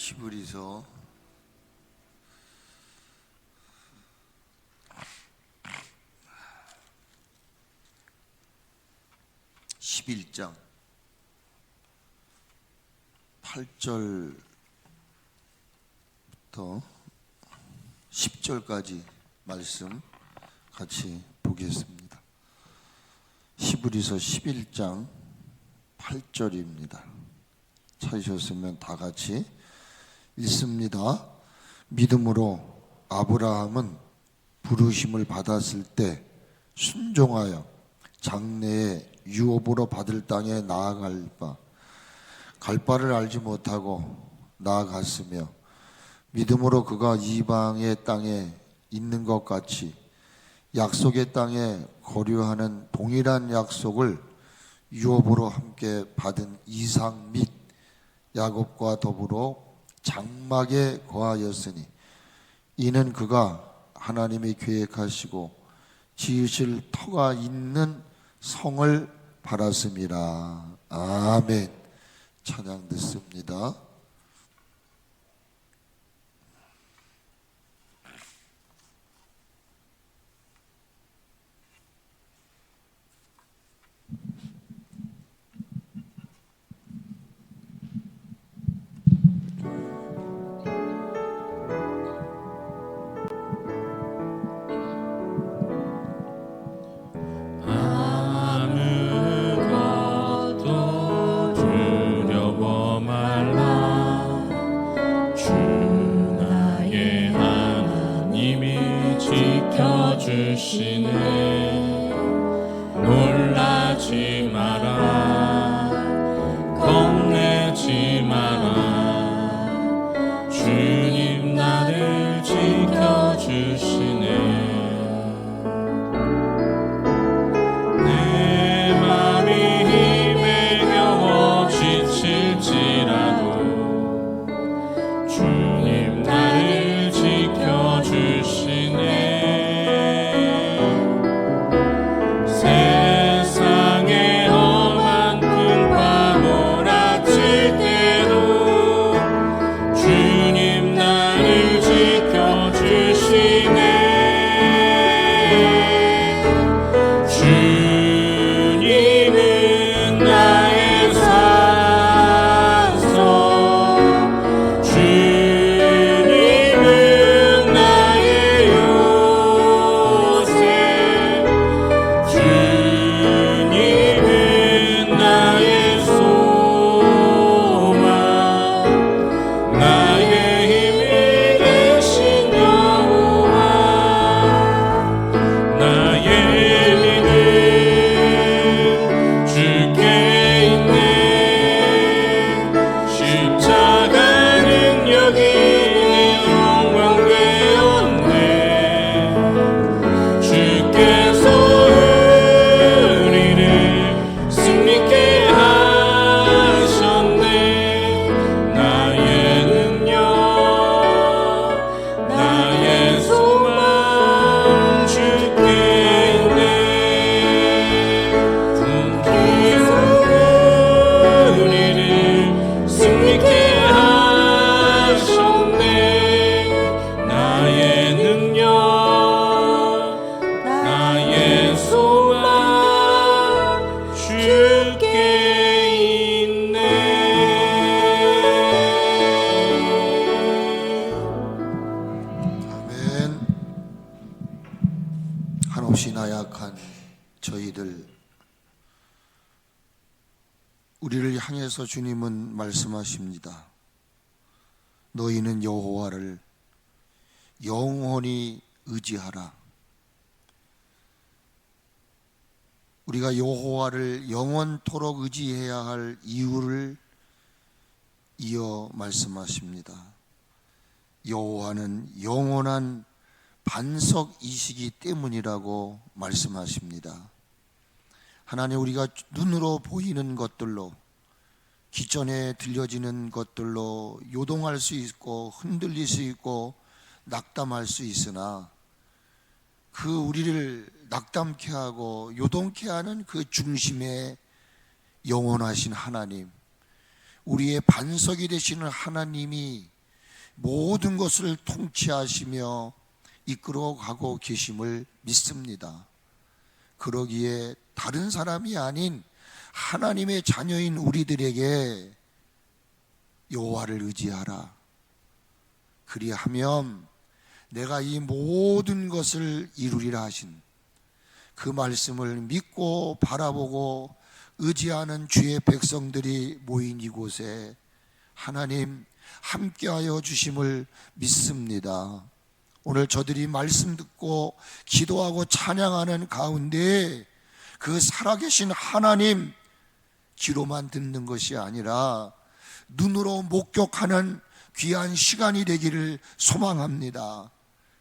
히브리서 11장 8절부터 10절까지 말씀 같이 보겠습니다. 히브리서 11장 8절입니다. 찾으셨으면 다 같이 읽습니다. 믿음으로 아브라함은 부르심을 받았을 때 순종하여 장래에 유업으로 받을 땅에 나아갈 바를 알지 못하고 나아갔으며 믿음으로 그가 이방의 땅에 있는 것 같이 약속의 땅에 거류하는 동일한 약속을 유업으로 함께 받은 이삭 및 야곱과 더불어 장막에 거하였으니 이는 그가 하나님이 계획하시고 지으실 터가 있는 성을 바랐음이라. 아멘. 찬양 듣습니다. 주시네. 놀라지 마라, 겁내지 마라. 주님 나를 지켜주시네. 내 맘이 힘에 겨워 지칠지라도 주님 나를 지켜주시네. 한없이 나약한 저희들, 우리를 향해서 주님은 말씀하십니다. 너희는 여호와를 영원히 의지하라. 우리가 여호와를 영원토록 의지해야 할 이유를 이어 말씀하십니다. 여호와는 영원한 반석이시기 때문이라고 말씀하십니다. 하나님, 우리가 눈으로 보이는 것들로, 기존에 들려지는 것들로 요동할 수 있고 흔들릴 수 있고 낙담할 수 있으나 그 우리를 낙담케 하고 요동케 하는 그 중심에 영원하신 하나님, 우리의 반석이 되시는 하나님이 모든 것을 통치하시며 이끌어가고 계심을 믿습니다. 그러기에 다른 사람이 아닌 하나님의 자녀인 우리들에게 여호와를 의지하라. 그리하면 내가 이 모든 것을 이루리라 하신 그 말씀을 믿고 바라보고 의지하는 주의 백성들이 모인 이곳에 하나님 함께하여 주심을 믿습니다. 오늘 저들이 말씀 듣고 기도하고 찬양하는 가운데 그 살아계신 하나님 귀로만 듣는 것이 아니라 눈으로 목격하는 귀한 시간이 되기를 소망합니다.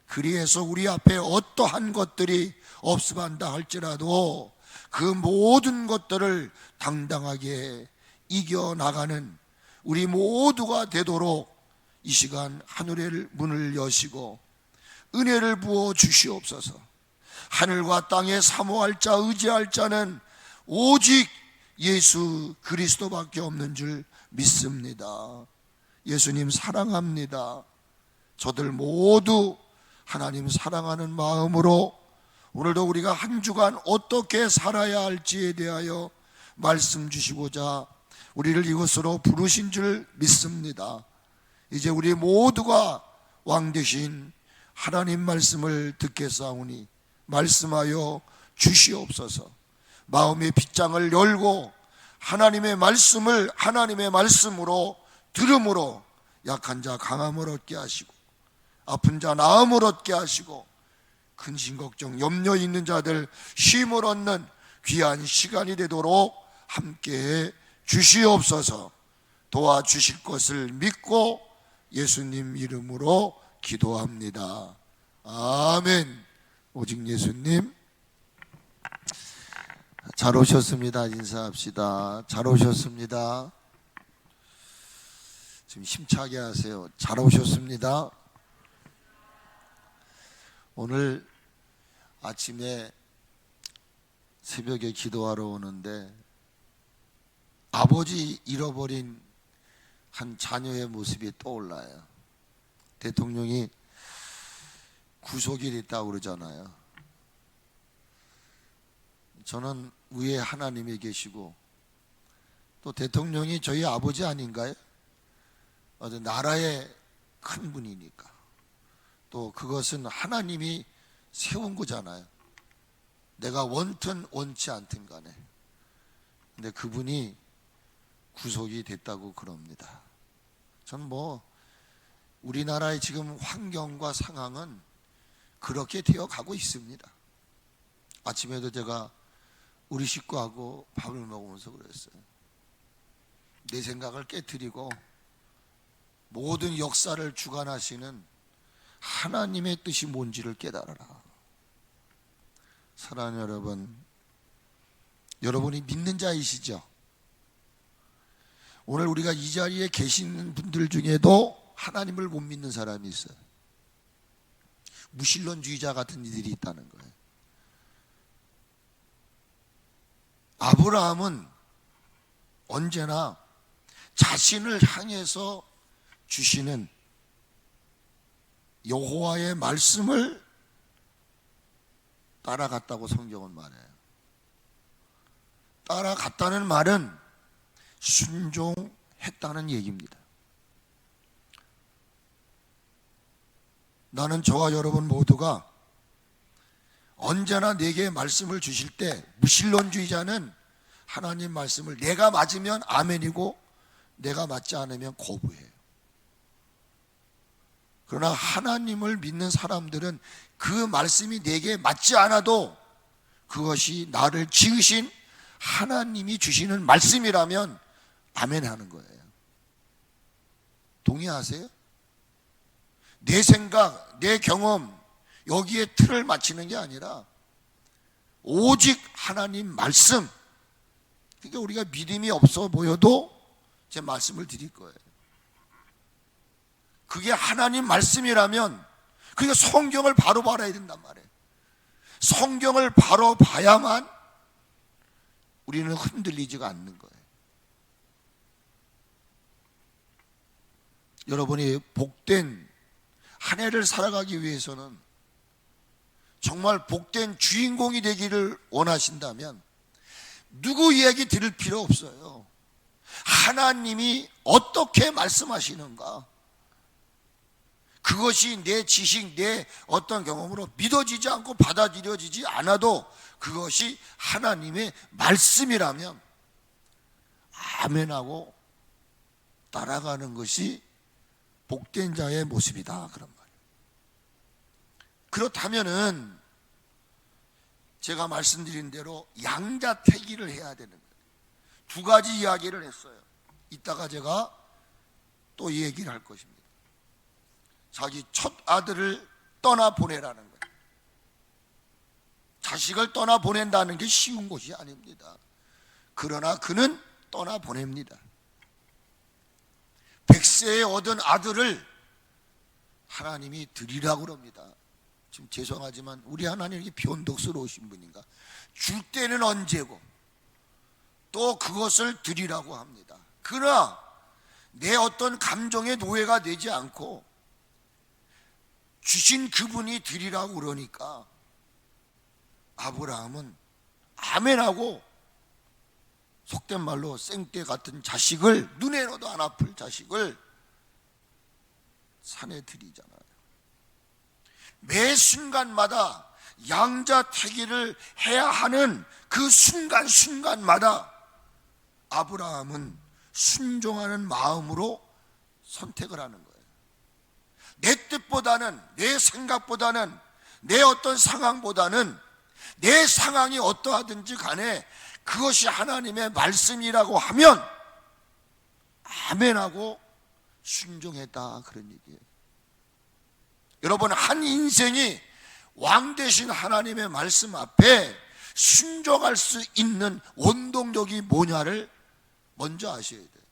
그리해서 우리 앞에 어떠한 것들이 없음한다 할지라도 그 모든 것들을 당당하게 이겨나가는 우리 모두가 되도록 이 시간 하늘의 문을 여시고 은혜를 부어 주시옵소서. 하늘과 땅에 사모할 자 의지할 자는 오직 예수 그리스도밖에 없는 줄 믿습니다. 예수님 사랑합니다. 저들 모두 하나님 사랑하는 마음으로 오늘도 우리가 한 주간 어떻게 살아야 할지에 대하여 말씀 주시고자 우리를 이곳으로 부르신 줄 믿습니다. 이제 우리 모두가 왕 되신 하나님 말씀을 듣겠사오니 말씀하여 주시옵소서. 마음의 빗장을 열고 하나님의 말씀을 하나님의 말씀으로 들음으로 약한 자 강함을 얻게 하시고 아픈 자 나음을 얻게 하시고 근심 걱정 염려 있는 자들 쉼을 얻는 귀한 시간이 되도록 함께해 주시옵소서. 도와주실 것을 믿고 예수님 이름으로 기도합니다. 아멘. 오직 예수님. 잘 오셨습니다. 인사합시다. 잘 오셨습니다. 좀 힘차게 하세요. 잘 오셨습니다. 오늘 아침에 새벽에 기도하러 오는데 아버지 잃어버린 한 자녀의 모습이 떠올라요. 대통령이 구속이 됐다고 그러잖아요. 저는 위에 하나님이 계시고 또 대통령이 저희 아버지 아닌가요? 어떤 나라의 큰 분이니까 또 그것은 하나님이 세운 거잖아요. 내가 원튼 원치 않든 간에. 근데 그분이 구속이 됐다고 그럽니다. 저는 우리나라의 지금 환경과 상황은 그렇게 되어 가고 있습니다. 아침에도 제가 우리 식구하고 밥을 먹으면서 그랬어요. 내 생각을 깨트리고 모든 역사를 주관하시는 하나님의 뜻이 뭔지를 깨달아라. 사랑하는 여러분, 여러분이 믿는 자이시죠? 오늘 우리가 이 자리에 계시는 분들 중에도 하나님을 못 믿는 사람이 있어요. 무신론주의자 같은 이들이 있다는 거예요. 아브라함은 언제나 자신을 향해서 주시는 여호와의 말씀을 따라갔다고 성경은 말해요. 따라갔다는 말은 순종했다는 얘기입니다. 나는 저와 여러분 모두가 언제나 내게 말씀을 주실 때 무신론주의자는 하나님 말씀을 내가 맞으면 아멘이고 내가 맞지 않으면 거부해요. 그러나 하나님을 믿는 사람들은 그 말씀이 내게 맞지 않아도 그것이 나를 지으신 하나님이 주시는 말씀이라면 아멘 하는 거예요. 동의하세요? 내 생각, 내 경험 여기에 틀을 맞추는 게 아니라 오직 하나님 말씀. 그러니까 우리가 믿음이 없어 보여도 제 말씀을 드릴 거예요. 그게 하나님 말씀이라면 그러니까 성경을 바로 봐야 된단 말이에요. 성경을 바로 봐야만 우리는 흔들리지가 않는 거예요. 여러분이 복된 한 해를 살아가기 위해서는 정말 복된 주인공이 되기를 원하신다면 누구 이야기 들을 필요 없어요. 하나님이 어떻게 말씀하시는가, 그것이 내 지식, 내 어떤 경험으로 믿어지지 않고 받아들여지지 않아도 그것이 하나님의 말씀이라면 아멘하고 따라가는 것이 복된 자의 모습이다, 그런 말이에요. 그렇다면은 제가 말씀드린 대로 양자택일을 해야 되는 거예요. 두 가지 이야기를 했어요. 이따가 제가 또 이 얘기를 할 것입니다. 자기 첫 아들을 떠나보내라는 거예요. 자식을 떠나보낸다는 게 쉬운 것이 아닙니다. 그러나 그는 떠나보냅니다. 100세에 얻은 아들을 하나님이 드리라고 그럽니다. 지금 죄송하지만 우리 하나님이 변덕스러우신 분인가? 줄 때는 언제고 또 그것을 드리라고 합니다. 그러나 내 어떤 감정의 노예가 되지 않고 주신 그분이 드리라고 그러니까 아브라함은 아멘하고 속된 말로 생떼 같은 자식을, 눈에 넣어도 안 아플 자식을 산에 드리잖아요. 매 순간마다 양자택일을 해야 하는 그 순간순간마다 아브라함은 순종하는 마음으로 선택을 하는 거예요. 내 뜻보다는, 내 생각보다는, 내 어떤 상황보다는 내 상황이 어떠하든지 간에 그것이 하나님의 말씀이라고 하면 아멘하고 순종했다, 그런 얘기예요. 여러분, 한 인생이 왕 되신 하나님의 말씀 앞에 순종할 수 있는 원동력이 뭐냐를 먼저 아셔야 돼요.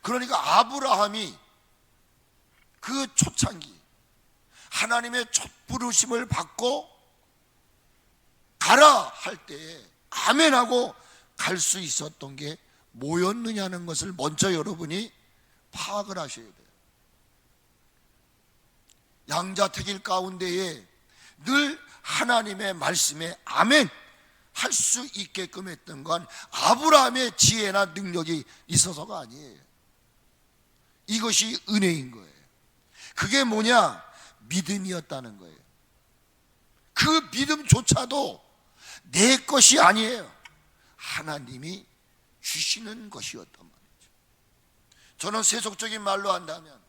그러니까 아브라함이 그 초창기 하나님의 첫 부르심을 받고 가라 할 때에 아멘하고 갈 수 있었던 게 뭐였느냐는 것을 먼저 여러분이 파악을 하셔야 돼요. 양자택일 가운데에 늘 하나님의 말씀에 아멘 할 수 있게끔 했던 건 아브라함의 지혜나 능력이 있어서가 아니에요. 이것이 은혜인 거예요. 그게 뭐냐? 믿음이었다는 거예요. 그 믿음조차도 내 것이 아니에요. 하나님이 주시는 것이었단 말이죠. 저는 세속적인 말로 한다면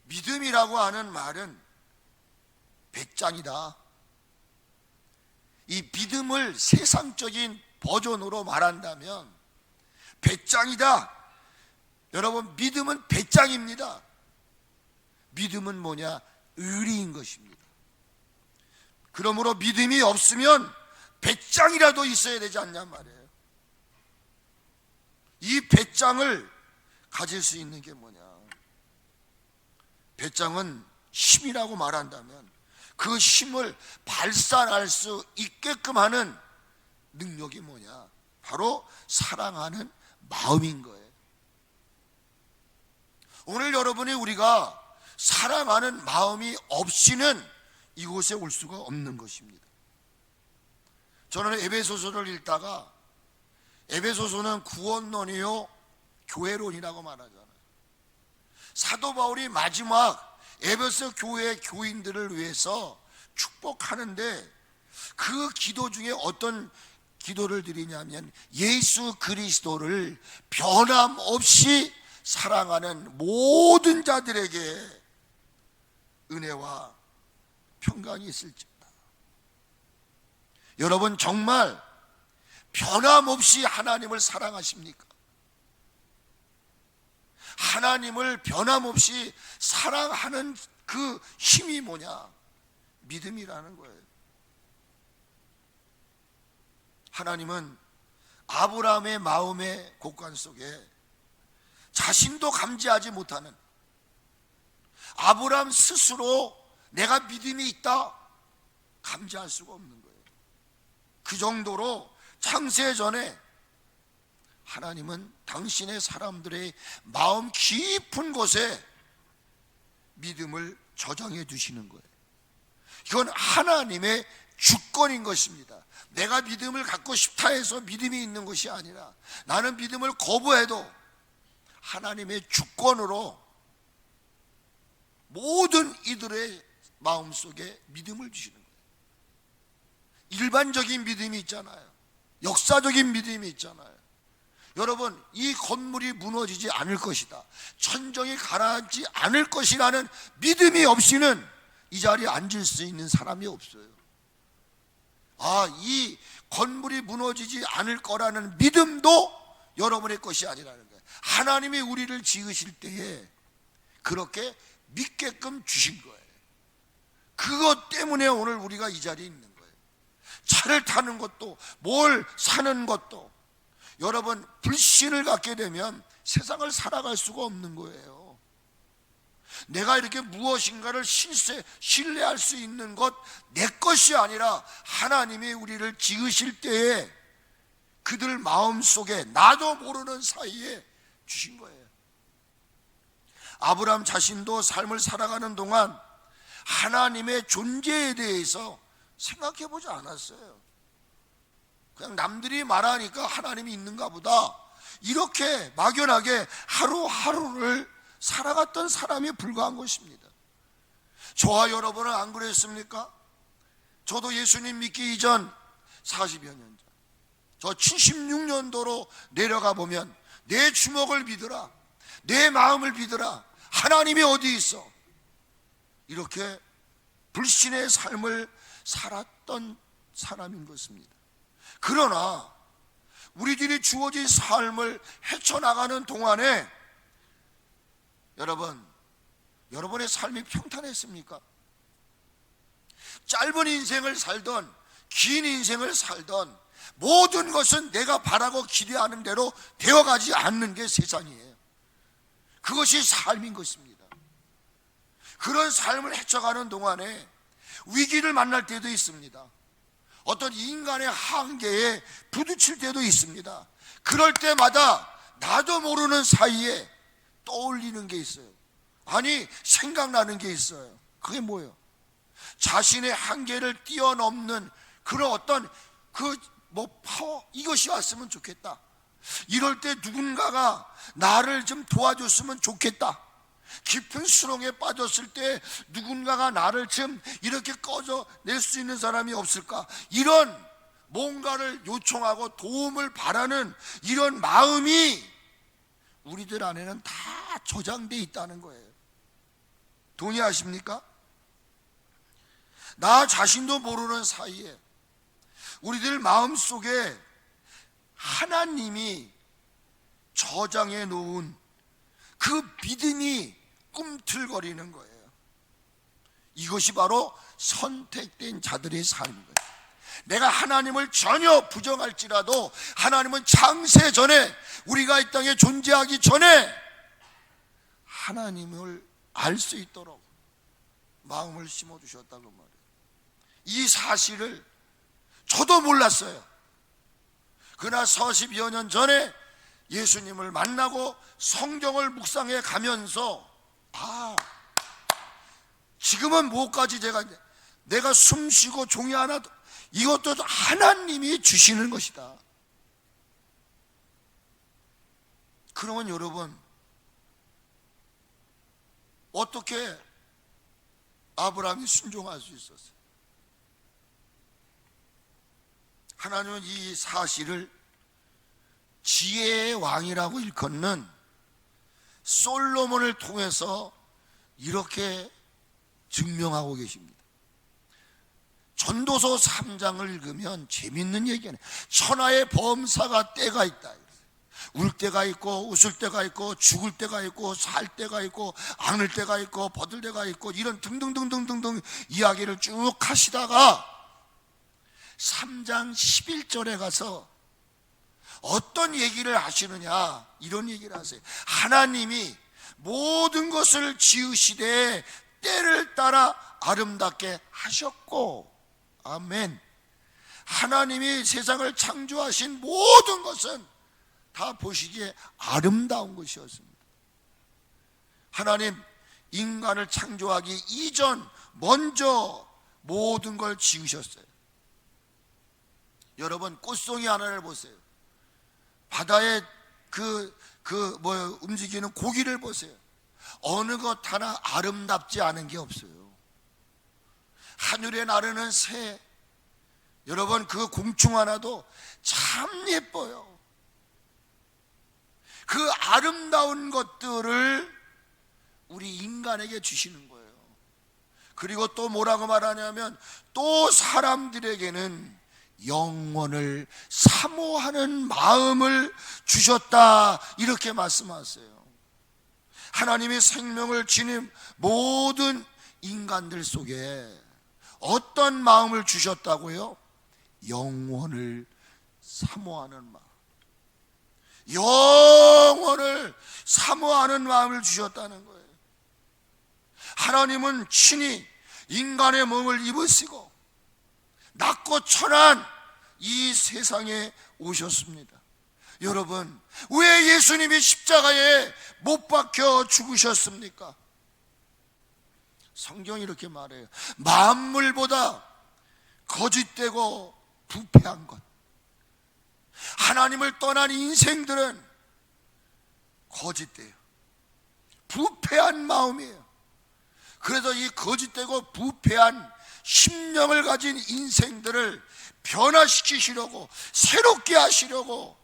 믿음이라고 하는 말은 배짱이다. 이 믿음을 세상적인 버전으로 말한다면 배짱이다. 여러분, 믿음은 배짱입니다. 믿음은 뭐냐? 의리인 것입니다. 그러므로 믿음이 없으면 배짱이라도 있어야 되지 않냐 말이에요. 이 배짱을 가질 수 있는 게 뭐냐? 배짱은 힘이라고 말한다면 그 힘을 발산할 수 있게끔 하는 능력이 뭐냐? 바로 사랑하는 마음인 거예요. 오늘 여러분이 우리가 사랑하는 마음이 없이는 이곳에 올 수가 없는 것입니다. 저는 에베소서를 읽다가 에베소서는 구원론이요 교회론이라고 말하잖아요. 사도 바울이 마지막 에베소 교회 교인들을 위해서 축복하는데 그 기도 중에 어떤 기도를 드리냐면 예수 그리스도를 변함없이 사랑하는 모든 자들에게 은혜와 평강이 있을지어다. 여러분, 정말 변함없이 하나님을 사랑하십니까? 하나님을 변함없이 사랑하는 그 힘이 뭐냐? 믿음이라는 거예요. 하나님은 아브라함의 마음의 곳간 속에 자신도 감지하지 못하는, 아브라함 스스로 내가 믿음이 있다 감지할 수가 없는 거예요. 그 정도로 창세 전에 하나님은 당신의 사람들의 마음 깊은 곳에 믿음을 저장해 두시는 거예요. 이건 하나님의 주권인 것입니다. 내가 믿음을 갖고 싶다 해서 믿음이 있는 것이 아니라 나는 믿음을 거부해도 하나님의 주권으로 모든 이들의 마음속에 믿음을 주시는 거예요. 일반적인 믿음이 있잖아요. 역사적인 믿음이 있잖아요. 여러분, 이 건물이 무너지지 않을 것이다, 천정이 가라앉지 않을 것이라는 믿음이 없이는 이 자리에 앉을 수 있는 사람이 없어요. 이 건물이 무너지지 않을 거라는 믿음도 여러분의 것이 아니라는 거예요. 하나님이 우리를 지으실 때에 그렇게 믿게끔 주신 거예요. 그것 때문에 오늘 우리가 이 자리에 있는 거예요. 차를 타는 것도, 뭘 사는 것도, 여러분, 불신을 갖게 되면 세상을 살아갈 수가 없는 거예요. 내가 이렇게 무엇인가를 신뢰할 수 있는 것, 내 것이 아니라 하나님이 우리를 지으실 때에 그들 마음속에 나도 모르는 사이에 주신 거예요. 아브라함 자신도 삶을 살아가는 동안 하나님의 존재에 대해서 생각해 보지 않았어요. 그냥 남들이 말하니까 하나님이 있는가 보다, 이렇게 막연하게 하루하루를 살아갔던 사람에 불과한 것입니다. 저와 여러분은 안 그랬습니까? 저도 예수님 믿기 이전 40여 년 전, 저 76년도로 내려가 보면 내 주먹을 믿으라, 내 마음을 믿으라, 하나님이 어디 있어, 이렇게 불신의 삶을 살았던 사람인 것입니다. 그러나 우리들이 주어진 삶을 헤쳐나가는 동안에 여러분의 삶이 평탄했습니까? 짧은 인생을 살던 긴 인생을 살던 모든 것은 내가 바라고 기대하는 대로 되어가지 않는 게 세상이에요. 그것이 삶인 것입니다. 그런 삶을 헤쳐가는 동안에 위기를 만날 때도 있습니다. 어떤 인간의 한계에 부딪힐 때도 있습니다. 그럴 때마다 나도 모르는 사이에 떠올리는 게 있어요. 아니, 생각나는 게 있어요. 그게 뭐예요? 자신의 한계를 뛰어넘는 그런 어떤 파워, 이것이 왔으면 좋겠다. 이럴 때 누군가가 나를 좀 도와줬으면 좋겠다. 깊은 수렁에 빠졌을 때 누군가가 나를 좀 이렇게 꺼져낼 수 있는 사람이 없을까? 이런 뭔가를 요청하고 도움을 바라는 이런 마음이 우리들 안에는 다 저장되어 있다는 거예요. 동의하십니까? 나 자신도 모르는 사이에 우리들 마음속에 하나님이 저장해 놓은 그 믿음이 꿈틀거리는 거예요. 이것이 바로 선택된 자들의 삶인 거예요. 내가 하나님을 전혀 부정할지라도 하나님은 창세 전에, 우리가 이 땅에 존재하기 전에 하나님을 알 수 있도록 마음을 심어주셨다고 말해요. 이 사실을 저도 몰랐어요. 그러나 40여 년 전에 예수님을 만나고 성경을 묵상해 가면서 지금은 뭐까지 내가 숨쉬고 종이 하나, 이것도 하나님이 주시는 것이다. 그러면 여러분, 어떻게 아브라함이 순종할 수 있었어요? 하나님은 이 사실을 지혜의 왕이라고 일컫는 솔로몬을 통해서 이렇게 증명하고 계십니다. 전도서 3장을 읽으면 재밌는 얘기네. 천하의 범사가 때가 있다. 울 때가 있고 웃을 때가 있고 죽을 때가 있고 살 때가 있고 앓을 때가 있고 버들 때가 있고, 이런 등등등등등등 이야기를 쭉 하시다가 3장 11절에 가서 어떤 얘기를 하시느냐, 이런 얘기를 하세요. 하나님이 모든 것을 지으시되 때를 따라 아름답게 하셨고, 아멘. 하나님이 세상을 창조하신 모든 것은 다 보시기에 아름다운 것이었습니다. 하나님 인간을 창조하기 이전 먼저 모든 걸 지으셨어요. 여러분 꽃송이 하나를 보세요. 바다에 움직이는 고기를 보세요. 어느 것 하나 아름답지 않은 게 없어요. 하늘에 나르는 새, 여러분 그 공충 하나도 참 예뻐요. 그 아름다운 것들을 우리 인간에게 주시는 거예요. 그리고 또 뭐라고 말하냐면 또 사람들에게는 영원을 사모하는 마음을 주셨다, 이렇게 말씀하세요. 하나님이 생명을 지닌 모든 인간들 속에 어떤 마음을 주셨다고요? 영원을 사모하는 마음, 영원을 사모하는 마음을 주셨다는 거예요. 하나님은 친히 인간의 몸을 입으시고 낮고 천한 이 세상에 오셨습니다. 여러분, 왜 예수님이 십자가에 못 박혀 죽으셨습니까? 성경이 이렇게 말해요. 만물보다 거짓되고 부패한 것, 하나님을 떠난 인생들은 거짓돼요. 부패한 마음이에요. 그래서 이 거짓되고 부패한 심령을 가진 인생들을 변화시키시려고, 새롭게 하시려고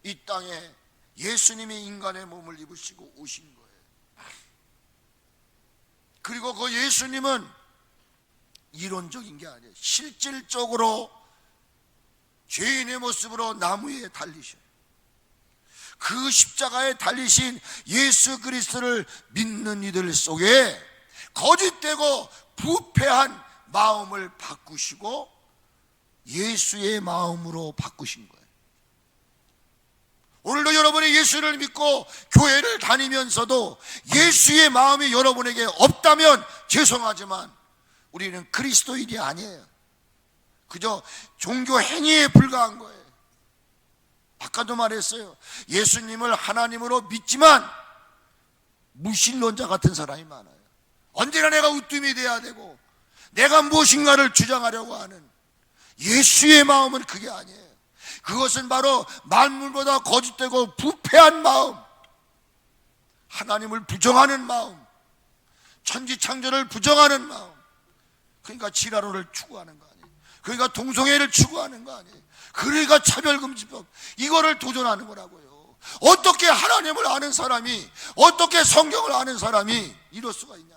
이 땅에 예수님이 인간의 몸을 입으시고 오신 거예요. 그리고 그 예수님은 이론적인 게 아니에요. 실질적으로 죄인의 모습으로 나무 위에 달리셔요. 그 십자가에 달리신 예수 그리스도를 믿는 이들 속에 거짓되고 부패한 마음을 바꾸시고 예수의 마음으로 바꾸신 거예요. 오늘도 여러분이 예수를 믿고 교회를 다니면서도 예수의 마음이 여러분에게 없다면 죄송하지만 우리는 그리스도인이 아니에요. 그저 종교 행위에 불과한 거예요. 아까도 말했어요. 예수님을 하나님으로 믿지만 무신론자 같은 사람이 많아요. 언제나 내가 으뜸이 돼야 되고 내가 무엇인가를 주장하려고 하는, 예수의 마음은 그게 아니에요. 그것은 바로 만물보다 거짓되고 부패한 마음, 하나님을 부정하는 마음, 천지창조를 부정하는 마음. 그러니까 지라로를 추구하는 거 아니에요. 그러니까 동성애를 추구하는 거 아니에요. 그러니까 차별금지법, 이거를 도전하는 거라고요. 어떻게 하나님을 아는 사람이, 어떻게 성경을 아는 사람이 이럴 수가 있냐.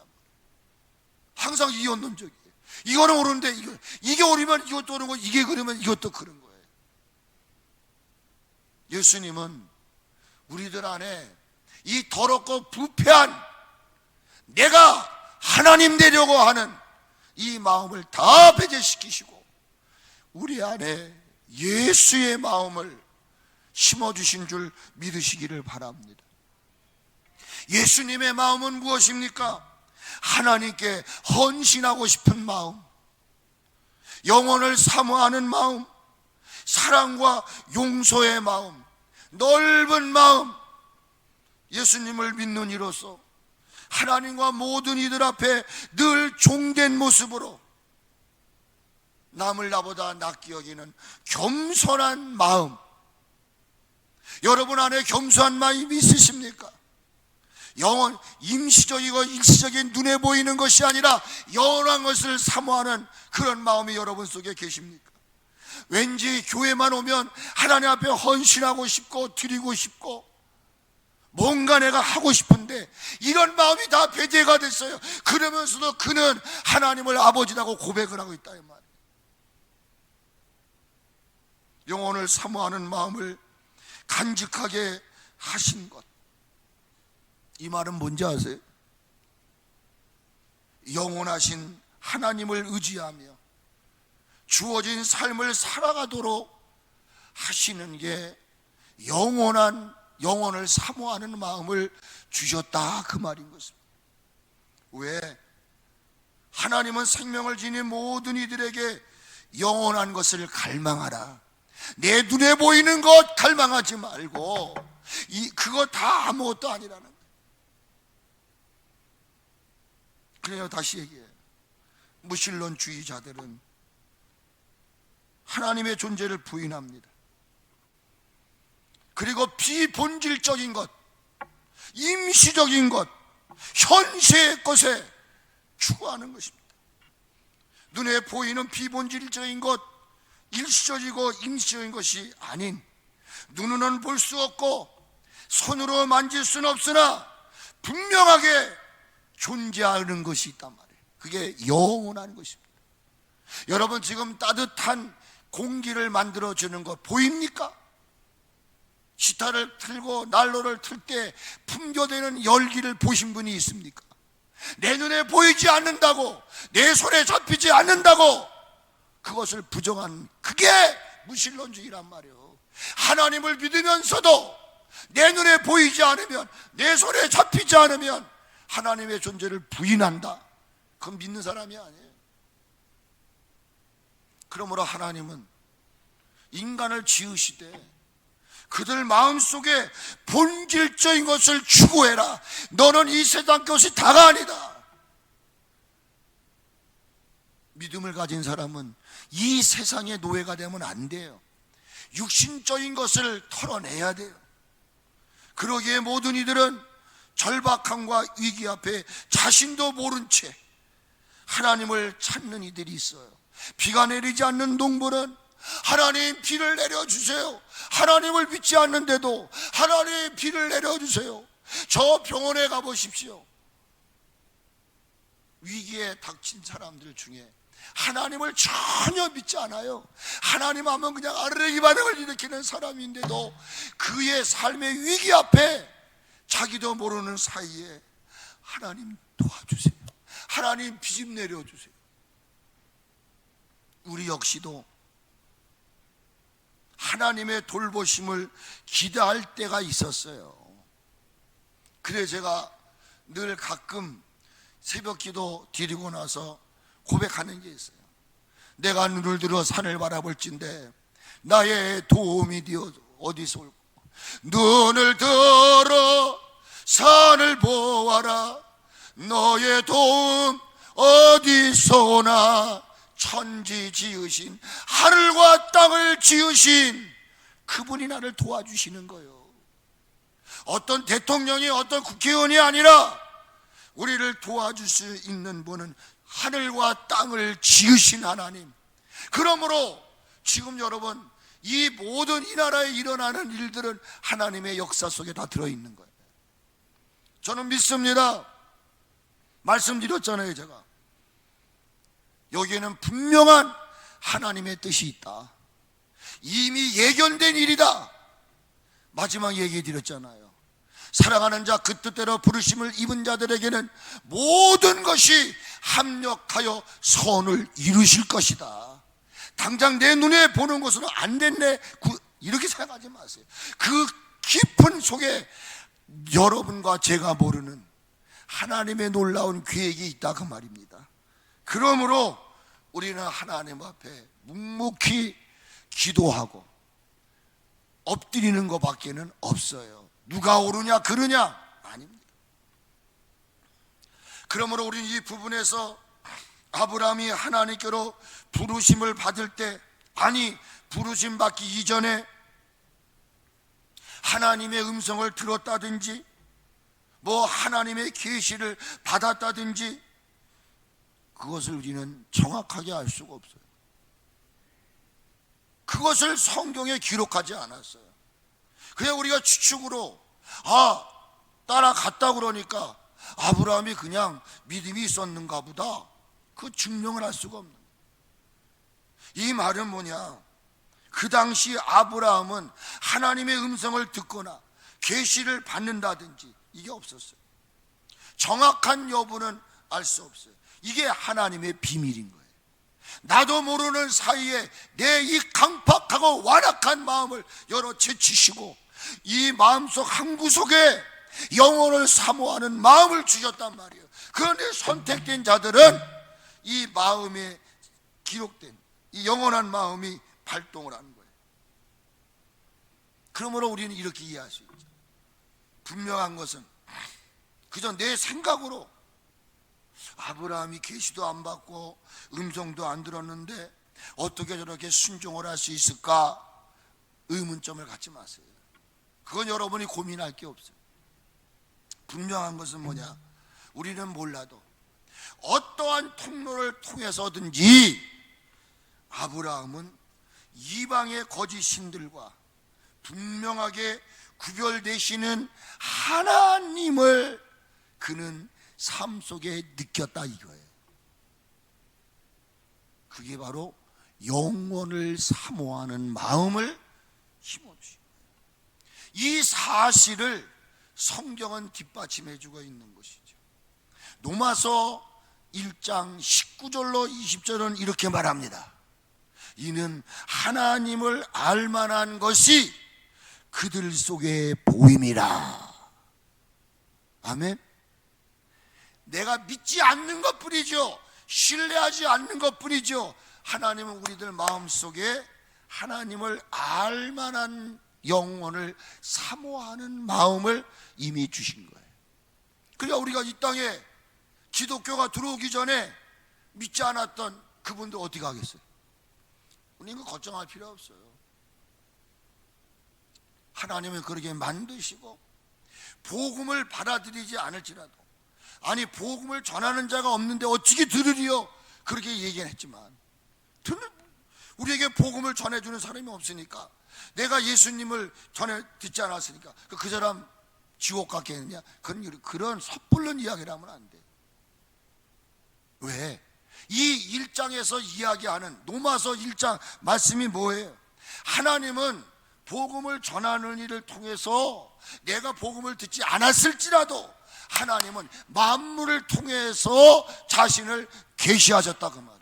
항상 이혼론적이에요. 이거는 옳은데 이게 옳으면 이것도 옳은 거고, 이게 그러면 이것도 그런 거예요. 예수님은 우리들 안에 이 더럽고 부패한, 내가 하나님 되려고 하는 이 마음을 다 배제시키시고 우리 안에 예수의 마음을 심어주신 줄 믿으시기를 바랍니다. 예수님의 마음은 무엇입니까? 하나님께 헌신하고 싶은 마음, 영혼을 사모하는 마음, 사랑과 용서의 마음, 넓은 마음. 예수님을 믿는 이로써 하나님과 모든 이들 앞에 늘 종된 모습으로 남을 나보다 낫게 여기는 겸손한 마음. 여러분 안에 겸손한 마음이 있으십니까? 영원, 임시적이고 일시적인 눈에 보이는 것이 아니라 영원한 것을 사모하는 그런 마음이 여러분 속에 계십니까? 왠지 교회만 오면 하나님 앞에 헌신하고 싶고 드리고 싶고 뭔가 내가 하고 싶은데 이런 마음이 다 배제가 됐어요. 그러면서도 그는 하나님을 아버지라고 고백을 하고 있다, 이 말이에요. 영혼을 사모하는 마음을 간직하게 하신 것, 이 말은 뭔지 아세요? 영원하신 하나님을 의지하며 주어진 삶을 살아가도록 하시는 게 영혼을 사모하는 마음을 주셨다, 그 말인 것입니다. 왜? 하나님은 생명을 지닌 모든 이들에게 영원한 것을 갈망하라, 내 눈에 보이는 것 갈망하지 말고 그거 다 아무것도 아니라는 거예요. 그래요. 다시 얘기해요. 무신론주의자들은 하나님의 존재를 부인합니다. 그리고 비본질적인 것, 임시적인 것, 현세의 것에 추구하는 것입니다. 눈에 보이는 비본질적인 것, 일시적이고 임시적인 것이 아닌, 눈으로는 볼 수 없고 손으로 만질 수는 없으나 분명하게 존재하는 것이 있단 말이에요. 그게 영원한 것입니다. 여러분, 지금 따뜻한 공기를 만들어주는 것 보입니까? 시타를 틀고 난로를 틀 때 풍겨대는 열기를 보신 분이 있습니까? 내 눈에 보이지 않는다고, 내 손에 잡히지 않는다고 그것을 부정한, 그게 무신론주의란 말이에요. 하나님을 믿으면서도 내 눈에 보이지 않으면, 내 손에 잡히지 않으면 하나님의 존재를 부인한다. 그건 믿는 사람이 아니에요. 그러므로 하나님은 인간을 지으시되 그들 마음속에 본질적인 것을 추구해라. 너는 이 세상 것이 다가 아니다. 믿음을 가진 사람은 이 세상의 노예가 되면 안 돼요. 육신적인 것을 털어내야 돼요. 그러기에 모든 이들은 절박함과 위기 앞에 자신도 모른 채 하나님을 찾는 이들이 있어요. 비가 내리지 않는 농부는 하나님 비를 내려주세요. 하나님을 믿지 않는데도 하나님 비를 내려주세요. 저 병원에 가보십시오. 위기에 닥친 사람들 중에 하나님을 전혀 믿지 않아요. 하나님 하면 그냥 아르레기 반응을 일으키는 사람인데도 그의 삶의 위기 앞에 자기도 모르는 사이에 하나님 도와주세요. 하나님 비 좀 내려주세요. 우리 역시도 하나님의 돌보심을 기대할 때가 있었어요. 그래 제가 늘 가끔 새벽 기도 드리고 나서 고백하는 게 있어요. 내가 눈을 들어 산을 바라볼진대 나의 도움이 되어 어디서 올까? 눈을 들어 산을 보아라. 너의 도움 어디서 오나. 천지 지으신, 하늘과 땅을 지으신 그분이 나를 도와주시는 거예요. 어떤 대통령이, 어떤 국회의원이 아니라 우리를 도와줄 수 있는 분은 하늘과 땅을 지으신 하나님. 그러므로 지금 여러분, 이 모든 이 나라에 일어나는 일들은 하나님의 역사 속에 다 들어있는 거예요. 저는 믿습니다. 말씀드렸잖아요. 제가 여기에는 분명한 하나님의 뜻이 있다. 이미 예견된 일이다. 마지막 얘기 드렸잖아요. 사랑하는 자, 그 뜻대로 부르심을 입은 자들에게는 모든 것이 합력하여 선을 이루실 것이다. 당장 내 눈에 보는 것으로 안 됐네, 이렇게 생각하지 마세요. 그 깊은 속에 여러분과 제가 모르는 하나님의 놀라운 계획이 있다, 그 말입니다. 그러므로 우리는 하나님 앞에 묵묵히 기도하고 엎드리는 것밖에는 없어요. 누가 옳으냐 그르냐 아닙니다. 그러므로 우리는 이 부분에서 아브라함이 하나님께로 부르심을 받을 때, 아니 부르심 받기 이전에 하나님의 음성을 들었다든지 뭐 하나님의 계시를 받았다든지 그것을 우리는 정확하게 알 수가 없어요. 그것을 성경에 기록하지 않았어요. 그냥 우리가 추측으로 따라갔다 그러니까 아브라함이 그냥 믿음이 있었는가 보다, 그 증명을 할 수가 없는 거예요. 이 말은 뭐냐, 그 당시 아브라함은 하나님의 음성을 듣거나 계시를 받는다든지 이게 없었어요. 정확한 여부는 알 수 없어요. 이게 하나님의 비밀인 거예요. 나도 모르는 사이에 내 이 강팍하고 완악한 마음을 열어 제치시고 이 마음속 한 구석에 영혼을 사모하는 마음을 주셨단 말이에요. 그런데 선택된 자들은 이 마음에 기록된 이 영원한 마음이 발동을 하는 거예요. 그러므로 우리는 이렇게 이해할 수 있죠. 분명한 것은 그저 내 생각으로 아브라함이 계시도 안 받고 음성도 안 들었는데 어떻게 저렇게 순종을 할 수 있을까 의문점을 갖지 마세요. 그건 여러분이 고민할 게 없어요. 분명한 것은 뭐냐? 우리는 몰라도 어떠한 통로를 통해서든지 아브라함은 이방의 거짓 신들과 분명하게 구별되시는 하나님을 그는 삶 속에 느꼈다 이거예요. 그게 바로 영원을 사모하는 마음을 심어주신 거예요. 이 사실을 성경은 뒷받침해 주고 있는 것이죠. 로마서 1장 19절로 20절은 이렇게 말합니다. 이는 하나님을 알만한 것이 그들 속에 보임이라. 아멘. 내가 믿지 않는 것뿐이죠. 신뢰하지 않는 것뿐이죠. 하나님은 우리들 마음속에 하나님을 알만한 영혼을 사모하는 마음을 이미 주신 거예요. 그러니까 우리가 이 땅에 기독교가 들어오기 전에 믿지 않았던 그분들 어디 가겠어요? 우리는 걱정할 필요 없어요. 하나님은 그렇게 만드시고 복음을 받아들이지 않을지라도, 아니 복음을 전하는 자가 없는데 어찌게 들으리요? 그렇게 얘기했지만 우리에게 복음을 전해주는 사람이 없으니까, 내가 예수님을 전해 듣지 않았으니까 그 사람 지옥 갔겠느냐? 그런 섣불른 이야기를 하면 안 돼. 왜? 이 1장에서 이야기하는 로마서 1장 말씀이 뭐예요? 하나님은 복음을 전하는 일을 통해서 내가 복음을 듣지 않았을지라도 하나님은 만물을 통해서 자신을 계시하셨다 그 말이에요.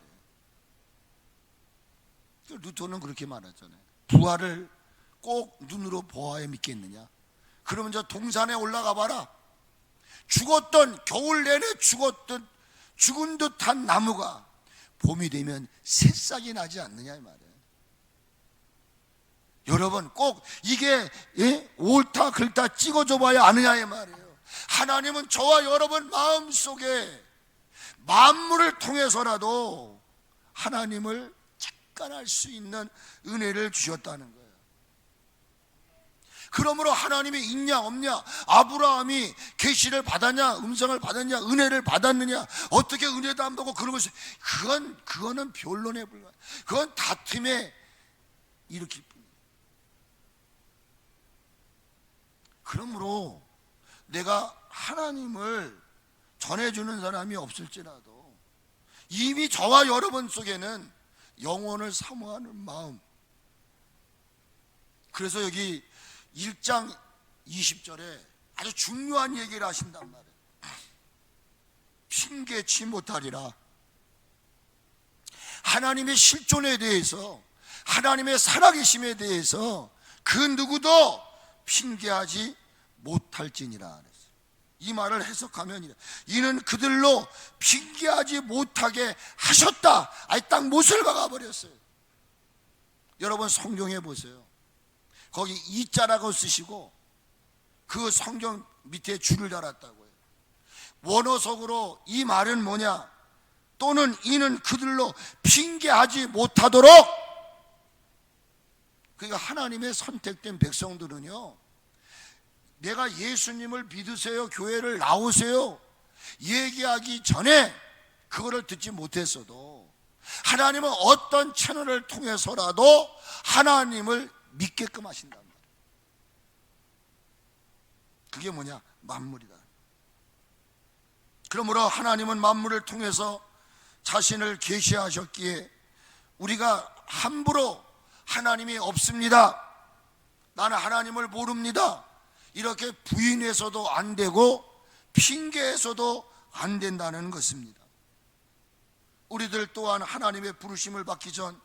루터는 그렇게 말하잖아요. 부활을 꼭 눈으로 보아야 믿겠느냐? 그러면 저 동산에 올라가 봐라. 죽었던, 겨울 내내 죽은 듯한 나무가 봄이 되면 새싹이 나지 않느냐 이 말이에요. 여러분 꼭 이게 옳다 글다 찍어줘 봐야 아느냐 이 말이에요. 하나님은 저와 여러분 마음속에 만물을 통해서라도 하나님을 직관할 수 있는 은혜를 주셨다는 거예요. 그러므로 하나님이 있냐 없냐, 아브라함이 계시를 받았냐, 음성을 받았냐, 은혜를 받았느냐, 어떻게 은혜도 안 받고 그런 것이, 그거는 변론에 불과해. 그건 다툼에 일으킬 뿐이에요. 그러므로 내가 하나님을 전해주는 사람이 없을지라도 이미 저와 여러분 속에는 영혼을 사모하는 마음, 그래서 여기 1장 20절에 아주 중요한 얘기를 하신단 말이에요. 핑계치 못하리라. 하나님의 실존에 대해서, 하나님의 살아계심에 대해서 그 누구도 핑계하지 못할지니라 그랬어요. 이 말을 해석하면 이는 그들로 핑계하지 못하게 하셨다. 아예 딱 못을 박아버렸어요. 여러분 성경에 보세요. 거기 이자라고 쓰시고 그 성경 밑에 줄을 달았다고요. 원어석으로 이 말은 뭐냐? 또는 이는 그들로 핑계하지 못하도록. 그러니까 하나님의 선택된 백성들은요, 내가 예수님을 믿으세요, 교회를 나오세요 얘기하기 전에 그거를 듣지 못했어도 하나님은 어떤 채널을 통해서라도 하나님을 믿게끔 하신단 말이에요. 그게 뭐냐? 만물이다. 그러므로 하나님은 만물을 통해서 자신을 계시하셨기에 우리가 함부로 하나님이 없습니다, 나는 하나님을 모릅니다, 이렇게 부인해서도 안 되고 핑계해서도 안 된다는 것입니다. 우리들 또한 하나님의 부르심을 받기 전,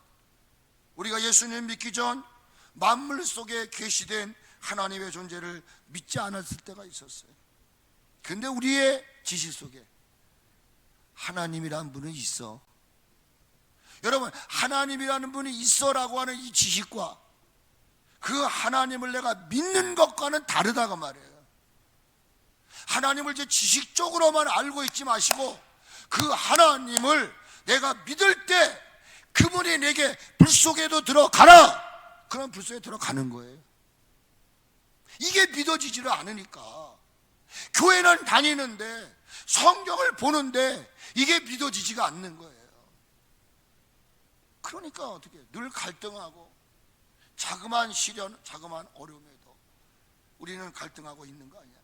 우리가 예수님 믿기 전 만물 속에 계시된 하나님의 존재를 믿지 않았을 때가 있었어요. 근데 우리의 지식 속에 하나님이라는 분은 있어. 여러분, 하나님이라는 분이 있어라고 하는 이 지식과 그 하나님을 내가 믿는 것과는 다르다고 말이에요. 하나님을 이제 지식적으로만 알고 있지 마시고 그 하나님을 내가 믿을 때 그분이 내게 불 속에도 들어가라, 그럼 불 속에 들어가는 거예요. 이게 믿어지지를 않으니까 교회는 다니는데 성경을 보는데 이게 믿어지지가 않는 거예요. 그러니까 어떻게 늘 갈등하고 자그마한 시련, 자그마한 어려움에도 우리는 갈등하고 있는 거 아니야.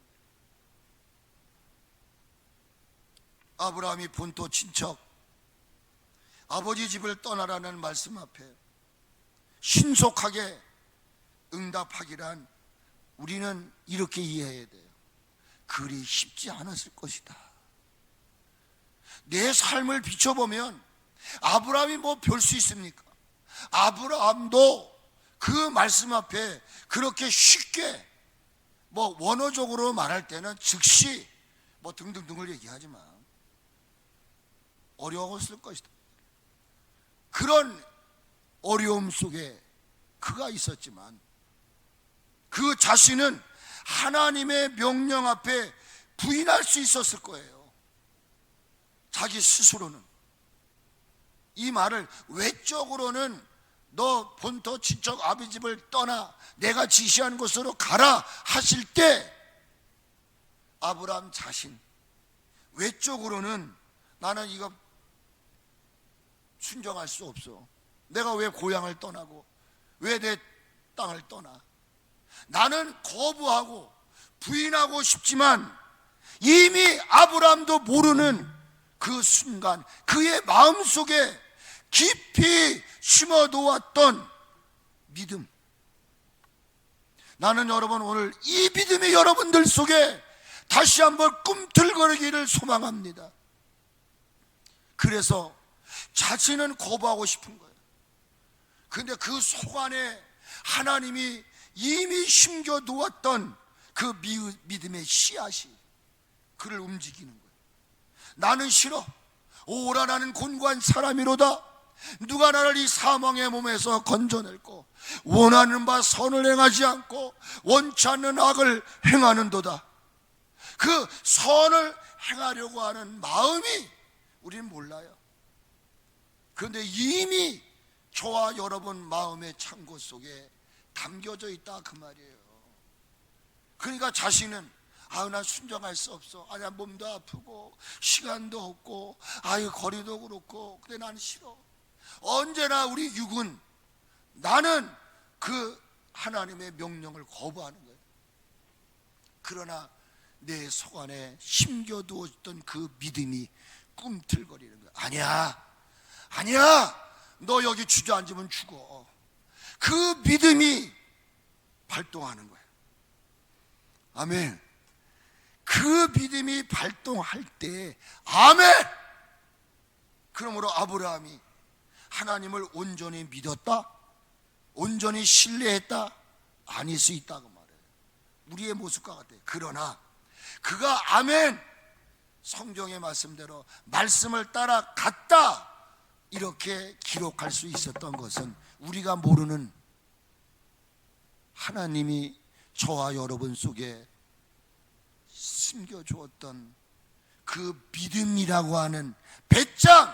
아브라함이 본토 친척 아버지 집을 떠나라는 말씀 앞에 신속하게 응답하기란 우리는 이렇게 이해해야 돼요. 그리 쉽지 않았을 것이다. 내 삶을 비춰보면 아브라함이 뭐 별 수 있습니까? 아브라함도 그 말씀 앞에 그렇게 쉽게 뭐 원어적으로 말할 때는 즉시 뭐 등등등을 얘기하지만 어려웠을 것이다. 그런 어려움 속에 그가 있었지만 그 자신은 하나님의 명령 앞에 부인할 수 있었을 거예요. 자기 스스로는 이 말을 외적으로는 너 본토 친척 아버지 집을 떠나 내가 지시한 곳으로 가라 하실 때 아브라함 자신 외적으로는 나는 이거 순종할 수 없어. 내가 왜 고향을 떠나고 왜 내 땅을 떠나? 나는 거부하고 부인하고 싶지만 이미 아브라함도 모르는 그 순간 그의 마음속에 깊이 심어놓았던 믿음, 나는 여러분 오늘 이 믿음이 여러분들 속에 다시 한번 꿈틀거리기를 소망합니다. 그래서 자신은 거부하고 싶은 거예요. 그런데 그 속 안에 하나님이 이미 심겨 놓았던 그 믿음의 씨앗이 그를 움직이는 거예요. 나는 싫어. 오라 나는 곤고한 사람이로다. 누가 나를 이 사망의 몸에서 건져낼고 원하는 바 선을 행하지 않고 원치 않는 악을 행하는도다. 그 선을 행하려고 하는 마음이 우리는 몰라요. 그런데 이미 저와 여러분 마음의 창고 속에 담겨져 있다 그 말이에요. 그러니까 자신은 난 순종할 수 없어. 나 몸도 아프고 시간도 없고 거리도 그렇고 근데 난 싫어. 언제나 우리 육은 나는 그 하나님의 명령을 거부하는 거예요. 그러나 내 속 안에 심겨두었던 그 믿음이 꿈틀거리는 거예요. 아니야 너 여기 주저앉으면 죽어. 그 믿음이 발동하는 거예요. 아멘. 그 믿음이 발동할 때 아멘. 그러므로 아브라함이 하나님을 온전히 믿었다? 온전히 신뢰했다? 아닐 수 있다고 말해요. 우리의 모습과 같아요. 그러나 그가 아멘 성경의 말씀대로 말씀을 따라 갔다 이렇게 기록할 수 있었던 것은 우리가 모르는 하나님이 저와 여러분 속에 숨겨주었던 그 믿음이라고 하는 배짱,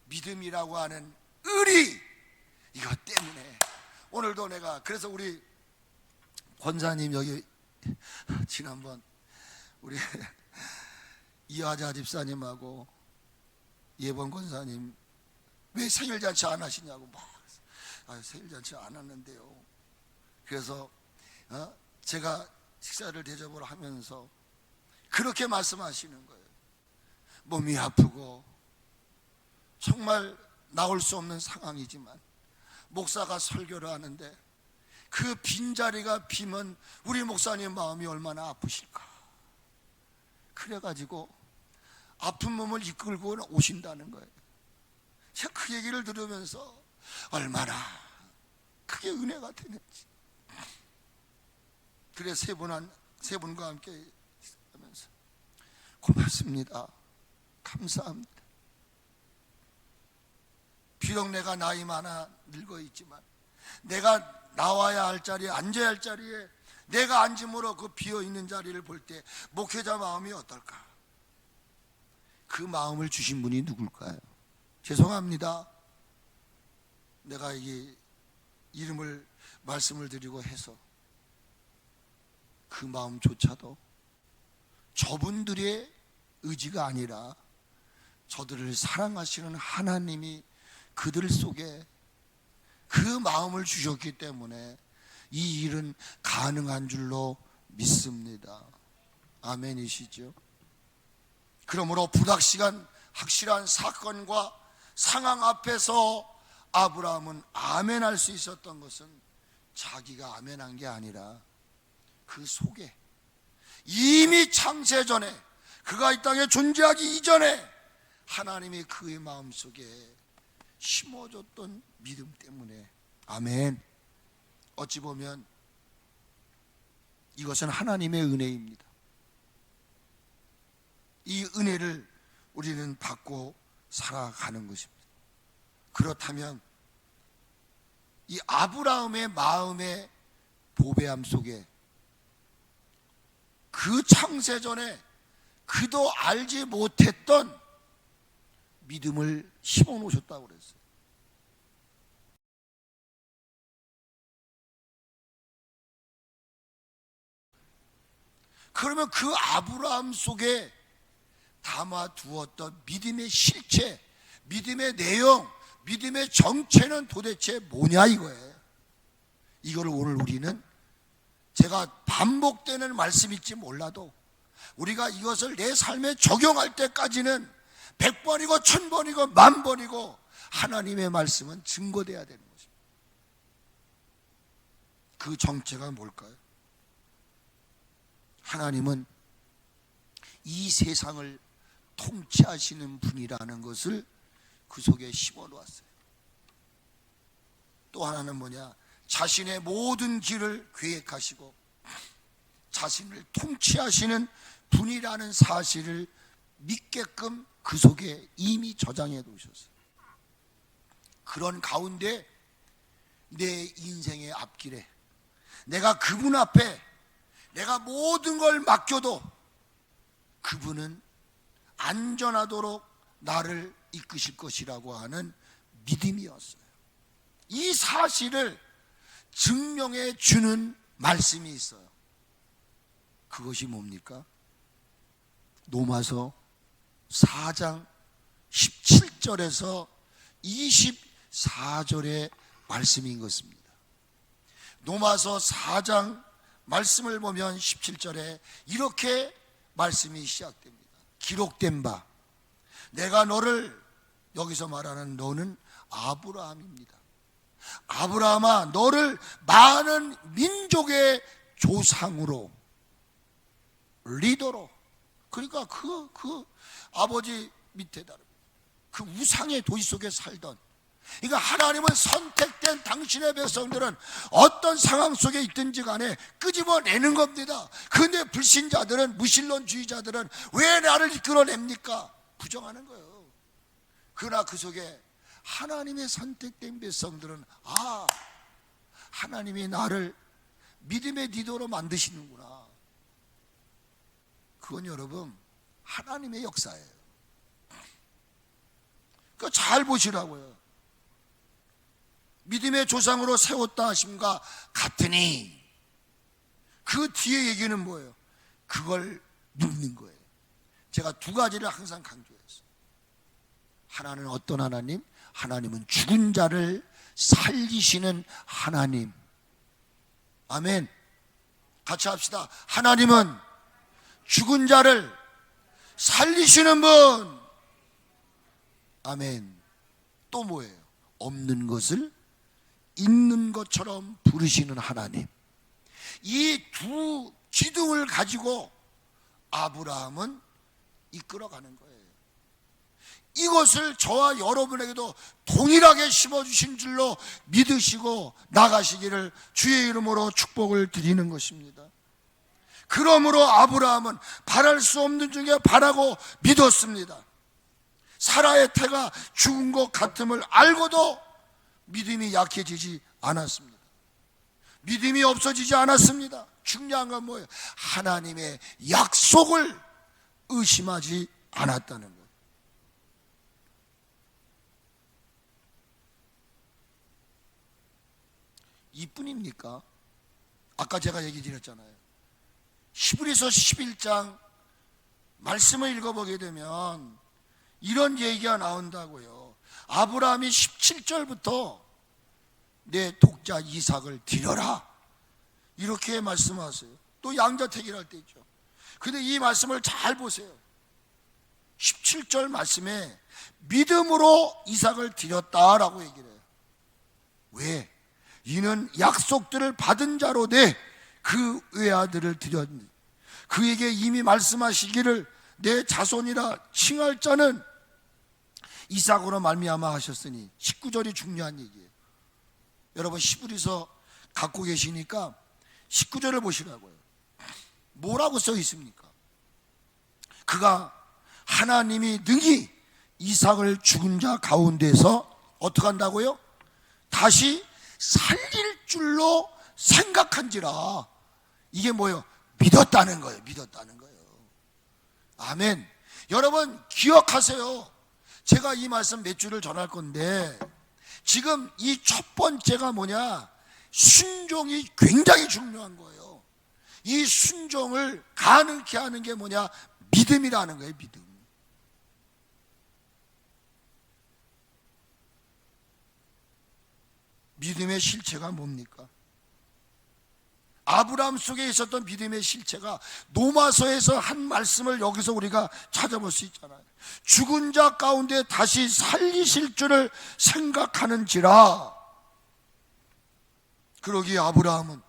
믿음이라고 하는 의리, 이것 때문에 오늘도 내가 그래서 우리 권사님 여기 지난번 우리 이하자 집사님하고 예번 권사님 왜 생일잔치 안 하시냐고 막 생일잔치 안 하는데요. 그래서 제가 식사를 대접을 하면서 그렇게 말씀하시는 거예요. 몸이 아프고 정말 나올 수 없는 상황이지만 목사가 설교를 하는데 그 빈자리가 비면 우리 목사님 마음이 얼마나 아프실까. 그래가지고 아픈 몸을 이끌고 오신다는 거예요. 제가 그 얘기를 들으면서 얼마나 그게 은혜가 되는지. 그래 세 분과 함께 하면서 고맙습니다. 감사합니다. 비록 내가 나이 많아 늙어 있지만 내가 나와야 할 자리에, 앉아야 할 자리에 내가 앉음으로 그 비어있는 자리를 볼 때 목회자 마음이 어떨까? 그 마음을 주신 분이 누굴까요? 죄송합니다. 내가 이 이름을 말씀을 드리고 해서 그 마음조차도 저분들의 의지가 아니라 저들을 사랑하시는 하나님이 그들 속에 그 마음을 주셨기 때문에 이 일은 가능한 줄로 믿습니다. 아멘이시죠? 그러므로 불확실한 확실한 사건과 상황 앞에서 아브라함은 아멘할 수 있었던 것은 자기가 아멘한 게 아니라 그 속에 이미 창세 전에, 그가 이 땅에 존재하기 이전에 하나님이 그의 마음속에 심어줬던 믿음 때문에. 아멘. 어찌 보면 이것은 하나님의 은혜입니다. 이 은혜를 우리는 받고 살아가는 것입니다. 그렇다면 이 아브라함의 마음의 보배함 속에 그 창세전에 그도 알지 못했던 믿음을 심어 놓으셨다고 그랬어요. 그러면 그 아브라함 속에 담아두었던 믿음의 실체, 믿음의 내용, 믿음의 정체는 도대체 뭐냐 이거예요. 이거를 오늘 우리는, 제가 반복되는 말씀일지 몰라도 우리가 이것을 내 삶에 적용할 때까지는 100번이고 1000번이고 10,000번이고 하나님의 말씀은 증거돼야 되는 것입니다. 그 정체가 뭘까요? 하나님은 이 세상을 통치하시는 분이라는 것을 그 속에 심어놓았어요. 또 하나는 뭐냐? 자신의 모든 길을 계획하시고 자신을 통치하시는 분이라는 사실을 믿게끔 그 속에 이미 저장해 놓으셨어요. 그런 가운데 내 인생의 앞길에 내가 그분 앞에 내가 모든 걸 맡겨도 그분은 안전하도록 나를 이끄실 것이라고 하는 믿음이었어요. 이 사실을 증명해 주는 말씀이 있어요. 그것이 뭡니까? 로마서 4장 17절에서 24절의 말씀인 것입니다. 로마서 4장 말씀을 보면 17절에 이렇게 말씀이 시작됩니다. 기록된 바, 내가 너를, 여기서 말하는 너는 아브라함입니다. 아브라함아, 너를 많은 민족의 조상으로, 리더로, 그러니까 그 아버지 밑에다 그 우상의 도시 속에 살던, 그러니까 하나님은 선택된 당신의 백성들은 어떤 상황 속에 있든지 간에 끄집어내는 겁니다. 그런데 불신자들은, 무신론주의자들은 왜 나를 이끌어냅니까? 부정하는 거예요. 그러나 그 속에 하나님의 선택된 백성들은, 아, 하나님이 나를 믿음의 리더로 만드시는구나. 그건 여러분 하나님의 역사예요. 그러니까 잘 보시라고요. 믿음의 조상으로 세웠다 하심과 같으니, 그 뒤에 얘기는 뭐예요? 그걸 묻는 거예요. 제가 두 가지를 항상 강조했어요. 하나는 어떤 하나님? 하나님은 죽은 자를 살리시는 하나님. 아멘. 같이 합시다. 하나님은 죽은 자를 살리시는 분. 아멘. 또 뭐예요? 없는 것을 있는 것처럼 부르시는 하나님. 이 두 기둥을 가지고 아브라함은 이끌어가는 거예요. 이것을 저와 여러분에게도 동일하게 심어주신 줄로 믿으시고 나가시기를 주의 이름으로 축복을 드리는 것입니다. 그러므로 아브라함은 바랄 수 없는 중에 바라고 믿었습니다. 사라의 태가 죽은 것 같음을 알고도 믿음이 약해지지 않았습니다. 믿음이 없어지지 않았습니다. 중요한 건 뭐예요? 하나님의 약속을 의심하지 않았다는 거예요. 이뿐입니까? 아까 제가 얘기 드렸잖아요. 히브리서 11장 말씀을 읽어보게 되면 이런 얘기가 나온다고요. 아브라함이 17절부터 내 독자 이삭을 드려라 이렇게 말씀하세요. 또 양자택일 할 때 있죠. 근데 이 말씀을 잘 보세요. 17절 말씀에 믿음으로 이삭을 드렸다라고 얘기를 해요. 왜? 이는 약속들을 받은 자로되 그 외아들을 드렸니 그에게 이미 말씀하시기를 내 자손이라 칭할 자는 이삭으로 말미암아 하셨으니 19절이 중요한 얘기예요. 여러분 히브리서 갖고 계시니까 19절을 보시라고요. 뭐라고 써 있습니까? 그가 하나님이 능히 이삭을 죽은 자 가운데서 어떻게 한다고요? 다시 살릴 줄로 생각한지라. 이게 뭐예요? 믿었다는 거예요. 믿었다는 거예요. 아멘. 여러분 기억하세요. 제가 이 말씀 몇 줄을 전할 건데 지금 이 첫 번째가 뭐냐? 순종이 굉장히 중요한 거예요. 이 순종을 가능케 하는 게 뭐냐? 믿음이라는 거예요. 믿음. 믿음의 실체가 뭡니까? 아브라함 속에 있었던 믿음의 실체가 로마서에서 한 말씀을 여기서 우리가 찾아볼 수 있잖아요. 죽은 자 가운데 다시 살리실 줄을 생각하는지라. 그러기에 아브라함은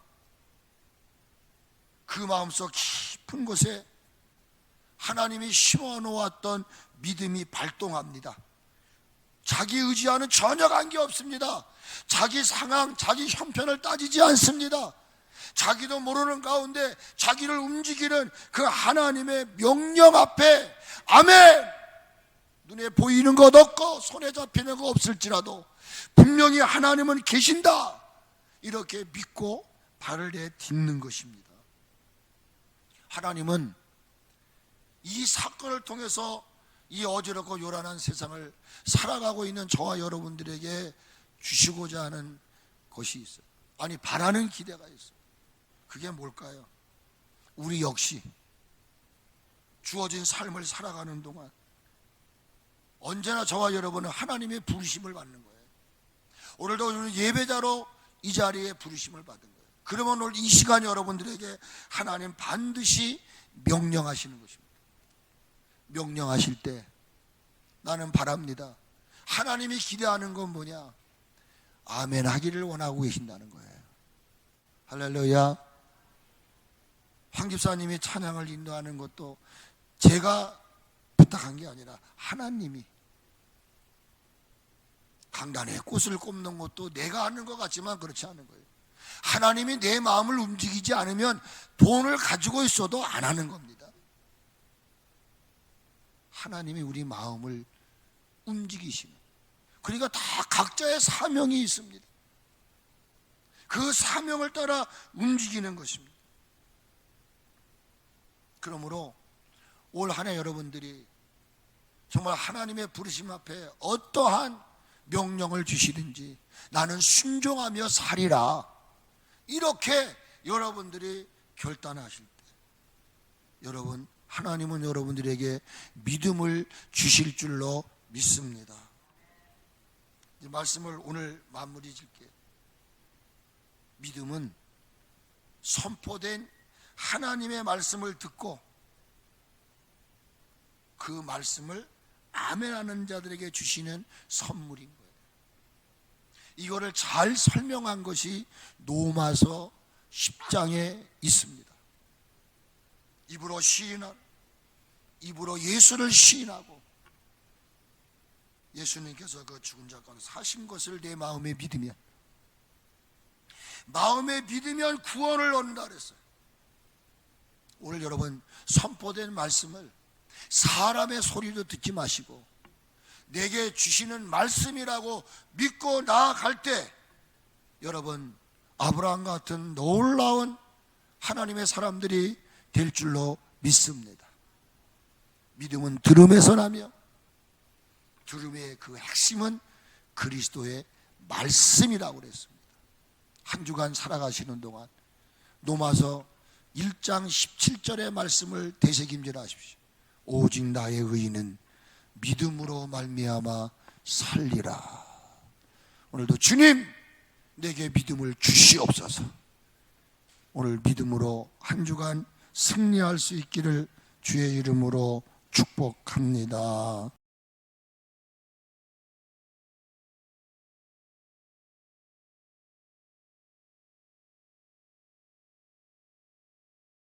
그 마음속 깊은 곳에 하나님이 심어놓았던 믿음이 발동합니다. 자기 의지와는 전혀 관계없습니다. 자기 상황, 자기 형편을 따지지 않습니다. 자기도 모르는 가운데 자기를 움직이는 그 하나님의 명령 앞에 아멘! 눈에 보이는 것 없고 손에 잡히는 것 없을지라도 분명히 하나님은 계신다 이렇게 믿고 발을 내딛는 것입니다. 하나님은 이 사건을 통해서 이 어지럽고 요란한 세상을 살아가고 있는 저와 여러분들에게 주시고자 하는 것이 있어요. 아니 바라는 기대가 있어요. 그게 뭘까요? 우리 역시 주어진 삶을 살아가는 동안 언제나 저와 여러분은 하나님의 부르심을 받는 거예요. 오늘도 예배자로 이 자리에 부르심을 받은 거예요. 그러면 오늘 이 시간 여러분들에게 하나님 반드시 명령하시는 것입니다. 명령하실 때 나는 바랍니다. 하나님이 기대하는 건 뭐냐? 아멘 하기를 원하고 계신다는 거예요. 할렐루야. 황 집사님이 찬양을 인도하는 것도 제가 부탁한 게 아니라 하나님이, 강단에 꽃을 꼽는 것도 내가 하는 것 같지만 그렇지 않은 거예요. 하나님이 내 마음을 움직이지 않으면 돈을 가지고 있어도 안 하는 겁니다. 하나님이 우리 마음을 움직이시는, 그러니까 다 각자의 사명이 있습니다. 그 사명을 따라 움직이는 것입니다. 그러므로 올 한 해 여러분들이 정말 하나님의 부르심 앞에 어떠한 명령을 주시든지 나는 순종하며 살리라, 이렇게 여러분들이 결단하실 때 여러분, 하나님은 여러분들에게 믿음을 주실 줄로 믿습니다. 이 말씀을 오늘 마무리 짓게. 믿음은 선포된 하나님의 말씀을 듣고 그 말씀을 아멘하는 자들에게 주시는 선물인 거예요. 이거를 잘 설명한 것이 로마서 10장에 있습니다. 입으로 시인하고 입으로 예수를 시인하고 예수님께서 그 죽은 자 가운데 사신 것을 내 마음에 믿으면, 마음에 믿으면 구원을 얻는다 그랬어요. 오늘 여러분 선포된 말씀을 사람의 소리도 듣지 마시고 내게 주시는 말씀이라고 믿고 나아갈 때 여러분 아브라함 같은 놀라운 하나님의 사람들이 될 줄로 믿습니다. 믿음은 들음에서 나며 들음의 그 핵심은 그리스도의 말씀이라고 그랬습니다. 한 주간 살아가시는 동안 로마서 1장 17절의 말씀을 되새김질 하십시오. 오직 나의 의인은 믿음으로 말미암아 살리라. 오늘도 주님 내게 믿음을 주시옵소서. 오늘 믿음으로 한 주간 승리할 수 있기를 주의 이름으로 축복합니다.